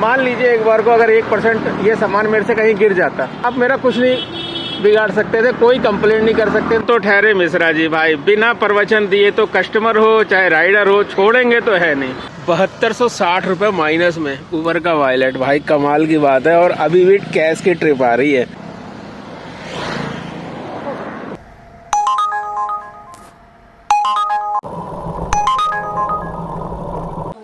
मान लीजिए एक बार को अगर 1% ये सामान मेरे से कहीं गिर जाता, आप मेरा कुछ नहीं बिगाड़ सकते थे, कोई कंप्लेंट नहीं कर सकते। तो ठहरे मिश्रा जी भाई, बिना प्रवचन दिए तो कस्टमर हो चाहे राइडर हो छोड़ेंगे तो है नहीं। 7260 रुपये माइनस में उबर का वॉलेट, भाई कमाल की बात है। और अभी भी कैश की ट्रिप आ रही है।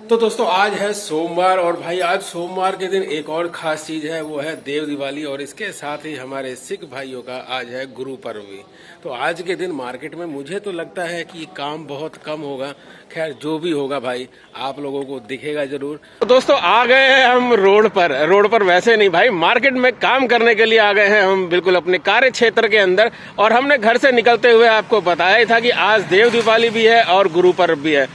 तो दोस्तों आज है सोमवार और भाई आज सोमवार के दिन एक और खास चीज है, वो है देव दिवाली। और इसके साथ ही हमारे सिख भाइयों का आज है गुरु पर्व भी। तो आज के दिन मार्केट में मुझे तो लगता है कि काम बहुत कम होगा। खैर जो भी होगा भाई आप लोगों को दिखेगा जरूर। तो दोस्तों आ गए हैं हम रोड पर वैसे नहीं भाई, मार्केट में काम करने के लिए आ गए हैं हम, बिल्कुल अपने कार्य क्षेत्र के अंदर। और हमने घर से निकलते हुए आपको बताया था कि आज देव दिवाली भी है और गुरु पर्व भी है,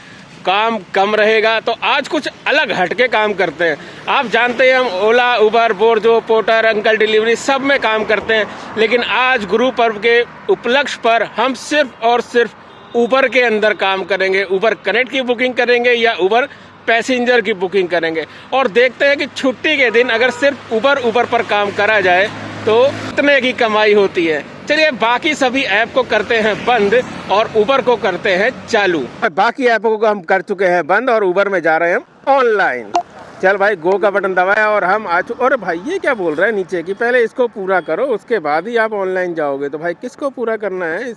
काम कम रहेगा। तो आज कुछ अलग हटके काम करते हैं। आप जानते हैं हम ओला, उबर, बोर्जो, पोर्टर, अंकल डिलीवरी सब में काम करते हैं, लेकिन आज गुरु पर्व के उपलक्ष्य पर हम सिर्फ और सिर्फ उबर के अंदर काम करेंगे। उबर कनेक्ट की बुकिंग करेंगे या उबर पैसेंजर की बुकिंग करेंगे। और देखते हैं कि छुट्टी के दिन अगर सिर्फ उबर पर काम करा जाए तो कितने की कमाई होती है। चलिए बाकी सभी ऐप को करते हैं बंद और उबर को करते हैं चालू। बाकी ऐपों को हम कर चुके हैं बंद और उबर में जा रहे हैं हम ऑनलाइन। चल भाई गो का बटन दबाया और हम आ चुके। और भाई ये क्या बोल रहा है नीचे कि पहले इसको पूरा करो उसके बाद ही आप ऑनलाइन जाओगे। तो भाई किसको पूरा करना है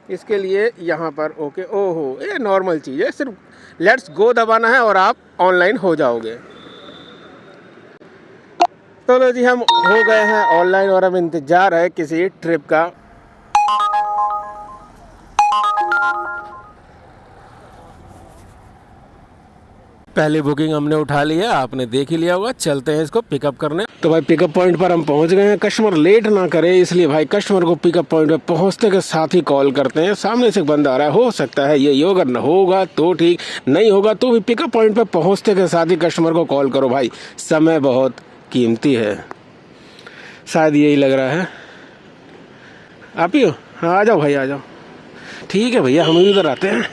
इसके लिए यहाँ पर ओके। ओहो ये नॉर्मल चीज़ है, सिर्फ लेट्स गो दबाना है और आप ऑनलाइन हो जाओगे। तो जी हम हो गए हैं ऑनलाइन और अब इंतजार है किसी ट्रिप का। पहली बुकिंग हमने उठा ली है, आपने देख ही लिया होगा। चलते हैं इसको पिकअप करने। तो भाई पिकअप पॉइंट पर हम पहुंच गए हैं। कस्टमर लेट ना करे इसलिए भाई कस्टमर को पिकअप पॉइंट पे पहुंचते के साथ ही कॉल करते हैं। सामने से एक बंदा आ रहा है, हो सकता है ये अगर न होगा तो ठीक, नहीं होगा तो भी पिकअप पॉइंट पे पहुंचते के साथ ही कस्टमर को कॉल करो। भाई समय बहुत कीमती है, शायद यही लग रहा है। आप ही हो? हाँ आ जाओ भाई आ जाओ। ठीक है भैया हम भी इधर आते हैं।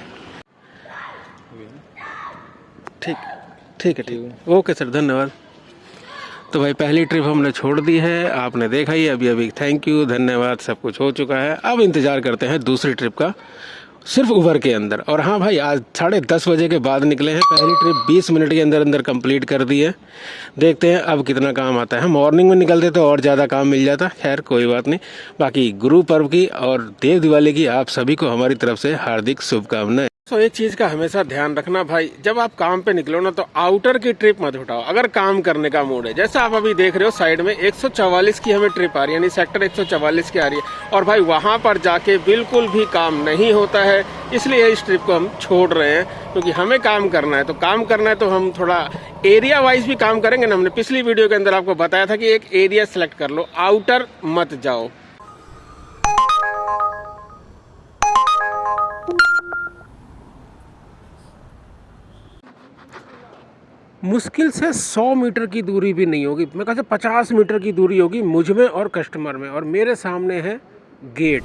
ठीक है ओके सर धन्यवाद। तो भाई पहली ट्रिप हमने छोड़ दी है, आपने देखा ही अभी थैंक यू धन्यवाद सब कुछ हो चुका है। अब इंतज़ार करते हैं दूसरी ट्रिप का सिर्फ उबर के अंदर। और हाँ भाई आज 10:30 बजे के बाद निकले हैं। पहली ट्रिप 20 मिनट के अंदर कंप्लीट कर दी है। देखते हैं अब कितना काम आता है। मॉर्निंग में निकलते तो और ज़्यादा काम मिल जाता, खैर कोई बात नहीं। बाकी गुरु पर्व की और देव दिवाली की आप सभी को हमारी तरफ से हार्दिक शुभकामनाएं। तो एक चीज़ का हमेशा ध्यान रखना भाई, जब आप काम पे निकलो ना तो आउटर की ट्रिप मत उठाओ अगर काम करने का मूड है। जैसा आप अभी देख रहे हो साइड में 144 की हमें ट्रिप आ रही है, यानी सेक्टर 144 की आ रही है। और भाई वहाँ पर जाके बिल्कुल भी काम नहीं होता है, इसलिए इस ट्रिप को हम छोड़ रहे हैं। क्योंकि हमें काम करना है, तो काम करना है तो हम थोड़ा एरिया वाइज भी काम करेंगे ना। हमने पिछली वीडियो के अंदर आपको बताया था कि एक एरिया सेलेक्ट कर लो, आउटर मत जाओ। मुश्किल से 100 मीटर की दूरी भी नहीं होगी, मैं कहता 50 मीटर की दूरी होगी मुझ में और कस्टमर में। और मेरे सामने है गेट।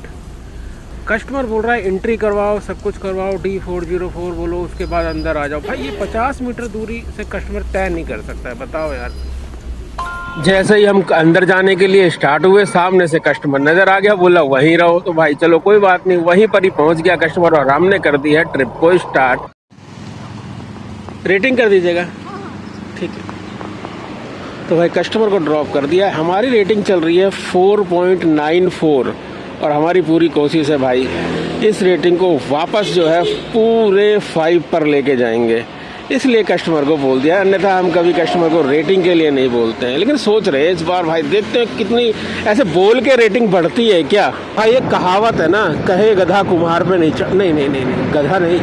कस्टमर बोल रहा है एंट्री करवाओ, सब कुछ करवाओ, D404 बोलो, उसके बाद अंदर आ जाओ। भाई ये 50 मीटर दूरी से कस्टमर तय नहीं कर सकता है, बताओ यार। जैसे ही हम अंदर जाने के लिए स्टार्ट हुए सामने से कस्टमर नजर आ गया, बोला वहीं रहो। तो भाई चलो कोई बात नहीं, वहीं पर ही पहुंच गया कस्टमर और हमने कर दी है ट्रिप को स्टार्ट। रेटिंग कर दीजिएगा, ठीक है। तो भाई कस्टमर को ड्रॉप कर दिया। हमारी रेटिंग चल रही है 4.94 और हमारी पूरी कोशिश है भाई इस रेटिंग को वापस जो है पूरे 5 पर लेके जाएंगे, इसलिए कस्टमर को बोल दिया। अन्यथा हम कभी कस्टमर को रेटिंग के लिए नहीं बोलते हैं, लेकिन सोच रहे हैं इस बार भाई देखते हैं कितनी ऐसे बोल के रेटिंग बढ़ती है क्या। भाई एक कहावत है ना, कहे गधा कुम्हार पे नहीं चढ़, नहीं गधा नहीं,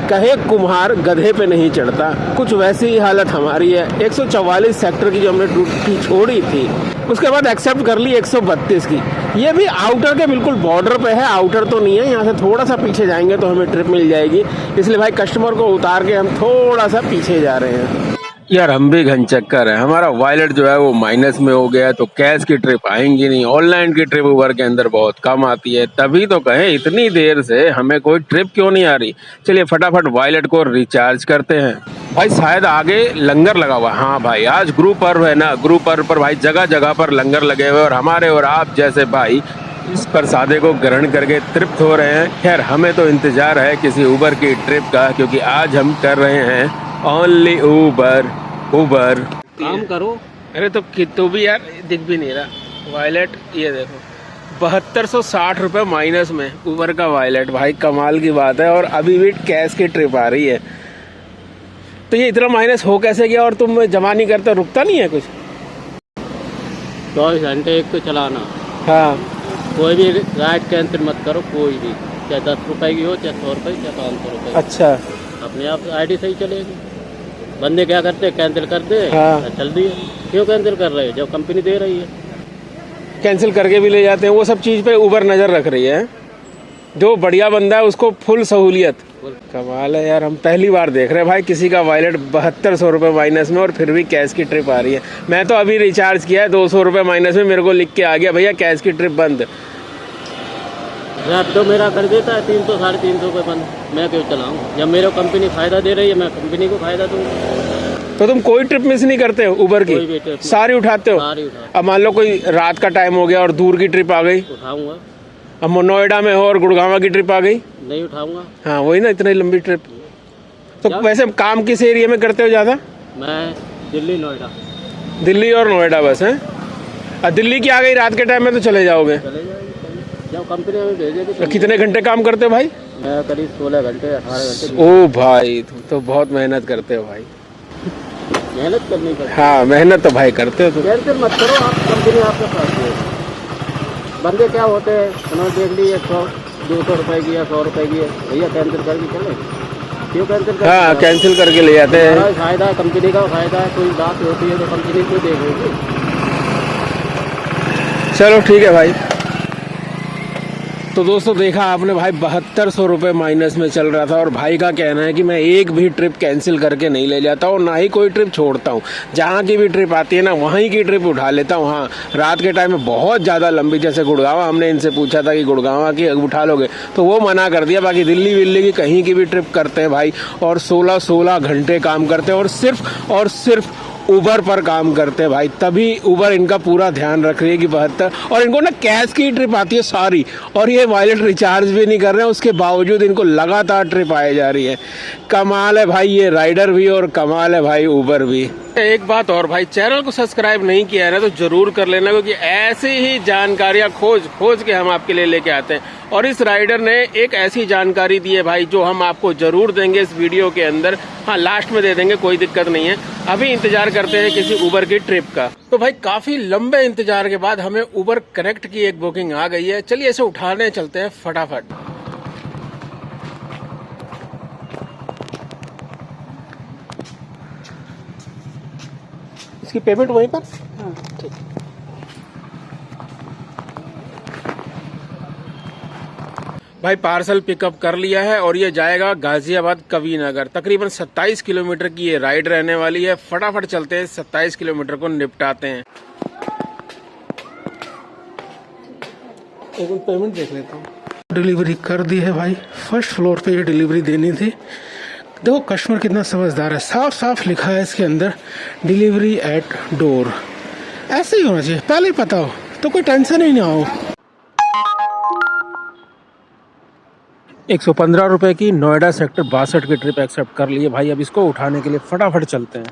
कहे कुम्हार गधे पे नहीं चढ़ता। कुछ वैसी ही हालत हमारी है। 144 सेक्टर की जो हमने ड्यूटी छोड़ी थी उसके बाद एक्सेप्ट कर ली 132 की। ये भी आउटर के बिल्कुल बॉर्डर पे है, आउटर तो नहीं है। यहाँ से थोड़ा सा पीछे जाएंगे तो हमें ट्रिप मिल जाएगी, इसलिए भाई कस्टमर को उतार के हम थोड़ा सा पीछे जा रहे हैं। यार हम भी घन चक्कर है, हमारा वॉलेट जो है वो माइनस में हो गया है, तो कैश की ट्रिप आएंगी नहीं। ऑनलाइन की ट्रिप उबर के अंदर बहुत कम आती है, तभी तो कहें इतनी देर से हमें कोई ट्रिप क्यों नहीं आ रही। चलिए फटाफट वॉलेट को रिचार्ज करते हैं। भाई शायद आगे लंगर लगा हुआ है। हाँ भाई, आज गुरु पर्व है ना, गुरु पर्व पर भाई जगह जगह पर लंगर लगे हुए और हमारे और आप जैसे भाई इस प्रसादे को ग्रहण करके तृप्त हो रहे हैं। खैर हमें तो इंतजार है किसी उबर की ट्रिप का, क्योंकि आज हम कर रहे हैं ओनली उबर उबर। काम करो। अरे तो तो भी यार दिख भी नहीं रहा वॉलेट। ये देखो 7260 रुपये माइनस में उबर का वॉलेट। भाई कमाल की बात है, और अभी भी कैश की ट्रिप आ रही है। तो ये इतना माइनस हो कैसे गया, और तुम जमा नहीं करते, रुकता नहीं है कुछ? 24 घंटे एक तो चलाना। हाँ कोई भी राइड कैंसिल मत करो, कोई भी, चाहे 10 रुपए की हो, चाहे 100 रुपए, चाहे 500 रुपए। अच्छा, अपने आप आईडी सही चलेगी। बंदे क्या करते हैं, कैंसिल कर दे। हाँ। चल दिए। क्यों कैंसिल कर रहे हो जब कंपनी दे रही है? कैंसिल करके भी ले जाते हैं। वो सब चीज़ पे उबर नज़र रख रही है। जो बढ़िया बंदा है उसको फुल सहूलियत। कमाल है यार, हम पहली बार देख रहे हैं भाई किसी का वॉलेट 7200 रुपये माइनस में और फिर भी कैश की ट्रिप आ रही है। मैं तो अभी रिचार्ज किया है 200 रुपये माइनस में, मेरे को लिख के आ गया भैया कैश की ट्रिप बंद। तो मेरा कर देता है 300 350 पे बंद। मैं क्यों चलाऊँ? जब मेरे कंपनी फायदा दे रही है, मैं कंपनी को फायदा दूंगा। तो तुम कोई ट्रिप मिस नहीं करते हो उबर कोई भी की? ट्रिप सारी उठाते हो? सारी उठा। अब मान लो कोई रात का टाइम हो गया और दूर की ट्रिप आ गई, उठाऊंगा। अब नोएडा में हो और गुड़गांव की ट्रिप आ गई, नहीं उठाऊंगा। हाँ वही ना, इतनी लंबी ट्रिप। तो वैसे काम किस एरिया में करते हो ज़्यादा? मैं दिल्ली नोएडा। दिल्ली और नोएडा बस है। और दिल्ली की आ गई रात के टाइम में तो चले जाओगे? चले जाएगी जब कंपनी में भेजेगी। तो कितने घंटे काम करते हो भाई? मैं करीब 16 घंटे 18 घंटे। ओ भाई तुम तो बहुत मेहनत करते हो भाई। मेहनत करनी पड़ती है। हाँ मेहनत तो भाई करते हो तुम। कैंसिल मत करो, आप कंपनी आपके पास है। बंदे क्या होते हैं, उन्होंने देख ली 100 200 रुपए की या 100 रुपए की है, भैया कैंसिल करके चले। क्यों कैंसिल कर? हाँ कैंसिल करके ले जाते हैं। फायदा है, कंपनी का फायदा है। कोई बात होती है तो कंपनी को देखेगी। चलो ठीक है भाई। तो दोस्तों देखा आपने भाई 7200 रुपये माइनस में चल रहा था, और भाई का कहना है कि मैं एक भी ट्रिप कैंसिल करके नहीं ले जाता और ना ही कोई ट्रिप छोड़ता हूँ। जहाँ की भी ट्रिप आती है ना वहीं की ट्रिप उठा लेता हूँ। हाँ रात के टाइम में बहुत ज़्यादा लंबी, जैसे गुड़गांव, हमने इनसे पूछा था कि गुड़गांव की उठा लोगे, तो वो मना कर दिया। बाकी दिल्ली विल्ली की कहीं की भी ट्रिप करते हैं भाई, और 16-16 घंटे काम करते हैं और सिर्फ उबर पर काम करते हैं भाई। तभी उबर इनका पूरा ध्यान रख रही है कि 72, और इनको ना कैश की ट्रिप आती है सारी, और ये वॉलेट रिचार्ज भी नहीं कर रहे हैं, उसके बावजूद इनको लगातार ट्रिप आए जा रही है। कमाल है भाई ये राइडर भी, और कमाल है भाई उबर भी। एक बात और भाई, चैनल को सब्सक्राइब नहीं किया है ना तो जरूर कर लेना, क्योंकि ऐसी ही जानकारियां खोज के हम आपके लिए लेके आते हैं। और इस राइडर ने एक ऐसी जानकारी दी है भाई जो हम आपको जरूर देंगे इस वीडियो के अंदर। हाँ लास्ट में दे देंगे, कोई दिक्कत नहीं है। अभी इंतजार करते हैं किसी उबर की ट्रिप का। तो भाई काफी लंबे इंतजार के बाद हमें उबर कनेक्ट की एक बुकिंग आ गई है। चलिए इसे उठाने चलते हैं फटाफट। इसकी पेमेंट वहीं पर? हाँ ठीक। भाई पार्सल पिकअप कर लिया है और ये जाएगा गाजियाबाद कवीनगर। तकरीबन 27 किलोमीटर की ये राइड रहने वाली है। फटाफट चलते हैं, 27 किलोमीटर को निपटाते हैं। एक पेमेंट देख लेता हूँ। डिलीवरी कर दी है भाई, फर्स्ट फ्लोर पे ये डिलीवरी देनी थी। देखो कस्टमर कितना समझदार है, साफ साफ लिखा है इसके अंदर डिलीवरी एट डोर। ऐसे ही होना चाहिए, पहले ही पता हो तो कोई टेंशन ही ना हो। 115 रुपए की नोएडा सेक्टर 62 की ट्रिप एक्सेप्ट कर लिए भाई। अब इसको उठाने के लिए फटाफट चलते हैं।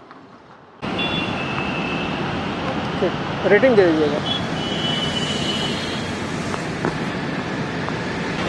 रेटिंग दे दीजिएगा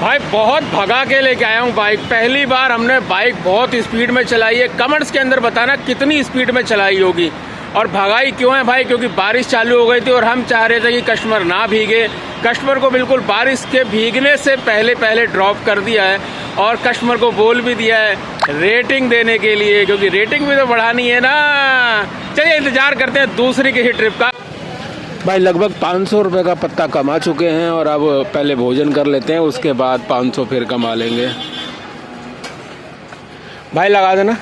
भाई। बहुत भगा के लेके आया हूँ बाइक, पहली बार हमने बाइक बहुत स्पीड में चलाई है। कमेंट्स के अंदर बताना कितनी स्पीड में चलाई होगी, और भगाई क्यों है भाई, क्योंकि बारिश चालू हो गई थी और हम चाह रहे थे कि कस्टमर ना भीगे। कस्टमर को बिल्कुल बारिश के भीगने से पहले ड्रॉप कर दिया है, और कस्टमर को बोल भी दिया है रेटिंग देने के लिए, क्योंकि रेटिंग भी तो बढ़ानी है ना। चलिए इंतजार करते हैं दूसरी किसी ट्रिप का। भाई लगभग 500 रुपये का पत्ता कमा चुके हैं, और अब पहले भोजन कर लेते हैं, उसके बाद 500 फिर कमा लेंगे। भाई लगा देना,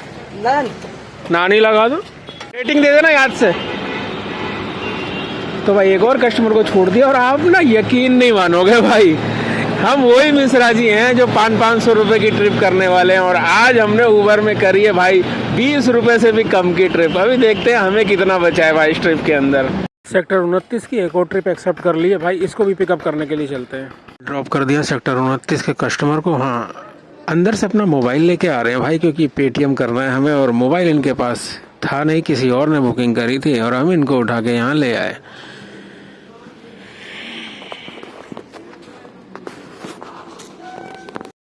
नानी लगा दो। रेटिंग दे देना याद से। तो भाई एक और कस्टमर को छोड़ दिया और आप ना यकीन नहीं मानोगे भाई, हम वही मिश्रा जी हैं जो 500 रुपए की ट्रिप करने वाले हैं और आज हमने उबर में करी है भाई 20 रुपए से भी कम की ट्रिप। अभी देखते हैं हमें कितना बचा है भाई इस ट्रिप के अंदर। सेक्टर 29 की एक और ट्रिप एक्सेप्ट कर ली है भाई, इसको भी पिकअप करने के लिए चलते हैं। ड्रॉप कर दिया सेक्टर 29 के कस्टमर को। हाँ, अंदर से अपना मोबाइल लेके आ रहे हैं भाई, क्योंकि पेटीएम करना है हमें और मोबाइल इनके पास था नहीं, किसी और ने बुकिंग करी थी और हम इनको उठा के यहाँ ले आए।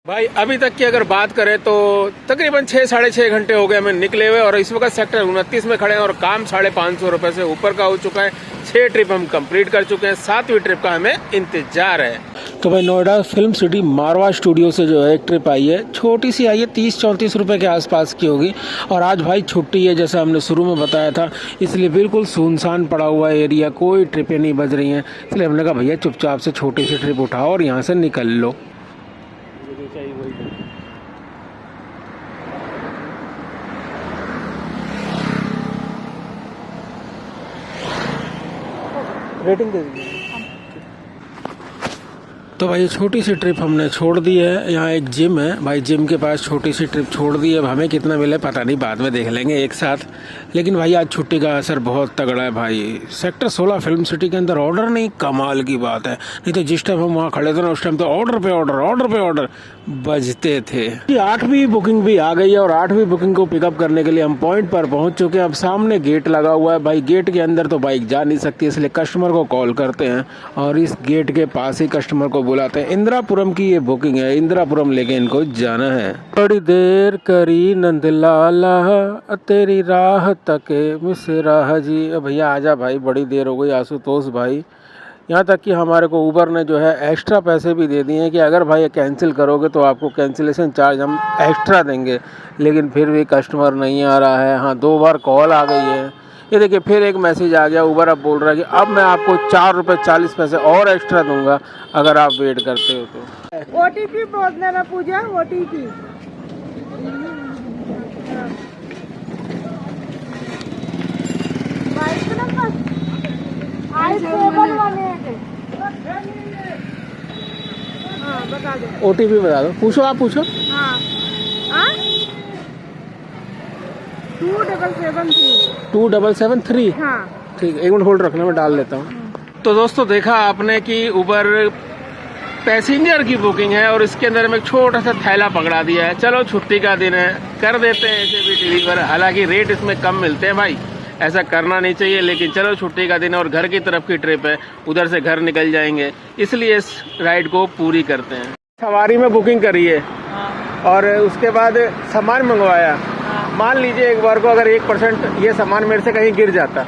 भाई अभी तक की अगर बात करें तो तकरीबन 6-6.5 घंटे हो गए हमें निकले हुए और इस वक्त सेक्टर 29 में खड़े हैं और काम 550 रुपए से ऊपर का हो चुका है। 6 ट्रिप हम कंप्लीट कर चुके हैं, 7वीं ट्रिप का हमें इंतजार है। तो भाई नोएडा फिल्म सिटी मारवा स्टूडियो से जो है एक ट्रिप आई है, छोटी सी आई है, 30-34 रुपए के आसपास की होगी। और आज भाई छुट्टी है जैसा हमने शुरू में बताया था, इसलिए बिल्कुल सुनसान पड़ा हुआ एरिया, कोई ट्रिपें नहीं बज रही हैं। इसलिए हमने कहा भैया चुपचाप से छोटी सी ट्रिप उठाओ और यहाँ से निकल लो। रेटिंग दे दीजिए। तो भाई छोटी सी ट्रिप हमने छोड़ दी है। यहाँ एक जिम है भाई, जिम के पास छोटी सी ट्रिप छोड़ दी है। अब हमें कितना मिले पता नहीं, बाद में देख लेंगे एक साथ। लेकिन भाई आज छुट्टी का असर बहुत तगड़ा है भाई। सेक्टर 16 फिल्म सिटी के अंदर ऑर्डर नहीं, कमाल की बात है। नहीं तो जिस टाइम हम वहाँ खड़े थे ना उस टाइम तो ऑर्डर पे ऑर्डर बजते थे। 8वीं बुकिंग भी आ गई है और 8वीं बुकिंग को पिकअप करने के लिए हम पॉइंट पर पहुंच चुके हैं। अब सामने गेट लगा हुआ है भाई, गेट के अंदर तो बाइक जा नहीं सकती, इसलिए कस्टमर को कॉल करते हैं और इस गेट के पास ही कस्टमर को बुलाते हैं। इंदिरापुरम की ये बुकिंग है, इंदिरापुरम लेके इनको जाना है। बड़ी देर करी नंदलाला तेरी राह तके मिसरा जी। भैया आजा भाई, बड़ी देर हो गई आशुतोष भाई। यहाँ तक कि हमारे को उबर ने जो है एक्स्ट्रा पैसे भी दे दिए हैं कि अगर भाई कैंसिल करोगे तो आपको कैंसिलेशन चार्ज हम एक्स्ट्रा देंगे। लेकिन फिर भी कस्टमर नहीं आ रहा है। हाँ, 2 बार कॉल आ गई है। ये देखिए फिर एक मैसेज आ गया, उबर अब बोल रहा है कि अब मैं आपको 4 रुपये 40 पैसे और एक्स्ट्रा दूंगा अगर आप वेट करते हो तो। OTP बोलने में पूजा, OTP बता दो। OTP बता दो, पूछो आप पूछो। हाँ, 2773। 2773। हाँ ठीक है, एक मिनट होल्ड रखना, मैं डाल लेता हूँ। तो दोस्तों देखा आपने कि उबर पैसेंजर की बुकिंग है और इसके अंदर में एक छोटा सा थैला पकड़ा दिया है। चलो छुट्टी का दिन है, कर देते हैं ऐसे भी डिलीवर। हालांकि रेट इसमें कम मिलते हैं भाई, ऐसा करना नहीं चाहिए, लेकिन चलो छुट्टी का दिन है और घर की तरफ की ट्रिप है, उधर से घर निकल जाएंगे, इसलिए इस राइड को पूरी करते हैं। सवारी में बुकिंग करी है और उसके बाद सामान मंगवाया। मान लीजिए एक बार को अगर 1% ये सामान मेरे से कहीं गिर जाता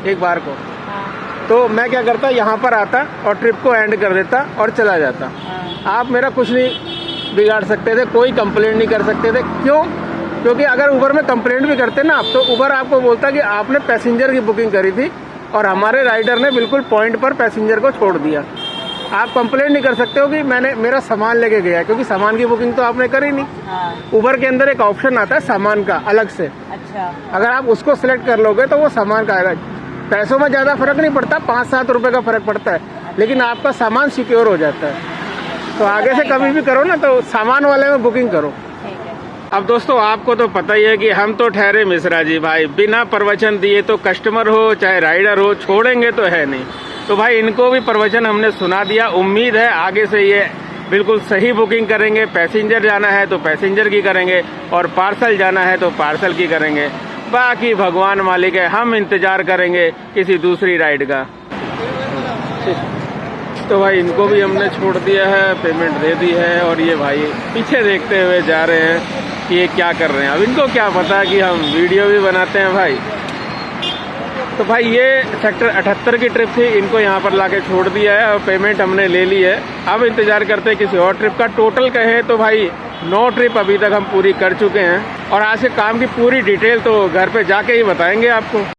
एक बार को, तो मैं क्या करता, यहाँ पर आता और ट्रिप को एंड कर देता और चला जाता। आप मेरा कुछ नहीं बिगाड़ सकते थे, कोई कंप्लेंट नहीं कर सकते थे। क्यों? क्योंकि अगर उबर में कंप्लेंट भी करते ना तो उबर आपको बोलता कि आपने पैसेंजर की बुकिंग करी थी और हमारे राइडर ने बिल्कुल पॉइंट पर पैसेंजर को छोड़ दिया। आप कंप्लेंट नहीं कर सकते हो कि मैंने मेरा सामान लेके गया, क्योंकि सामान की बुकिंग तो आपने करी नहीं। उबर के अंदर एक ऑप्शन आता है सामान का अलग से। अच्छा, अगर आप उसको सिलेक्ट कर लोगे तो वो सामान का आएगा। पैसों में ज्यादा फर्क नहीं पड़ता, 5-7 रुपए का फर्क पड़ता है, लेकिन आपका सामान सिक्योर हो जाता है। तो आगे से कभी भी करो ना तो सामान वाले में बुकिंग करो। अब दोस्तों आपको तो पता ही है कि हम तो ठहरे मिश्रा जी भाई, बिना प्रवचन दिए तो कस्टमर हो चाहे राइडर हो छोड़ेंगे तो है नहीं। तो भाई इनको भी प्रवचन हमने सुना दिया। उम्मीद है आगे से ये बिल्कुल सही बुकिंग करेंगे। पैसेंजर जाना है तो पैसेंजर की करेंगे और पार्सल जाना है तो पार्सल की करेंगे। बाकी भगवान मालिक है, हम इंतजार करेंगे किसी दूसरी राइड का। तो भाई इनको भी हमने छोड़ दिया है, पेमेंट दे दी है और ये भाई पीछे देखते हुए जा रहे हैं कि ये क्या कर रहे हैं। अब इनको क्या पता कि हम वीडियो भी बनाते हैं भाई। तो भाई ये सेक्टर 78 की ट्रिप थी, इनको यहाँ पर लाके छोड़ दिया है और पेमेंट हमने ले ली है। अब इंतजार करते हैं किसी और ट्रिप का। टोटल कहें तो भाई 9 ट्रिप अभी तक हम पूरी कर चुके हैं और आज से काम की पूरी डिटेल तो घर पे जाके ही बताएंगे आपको।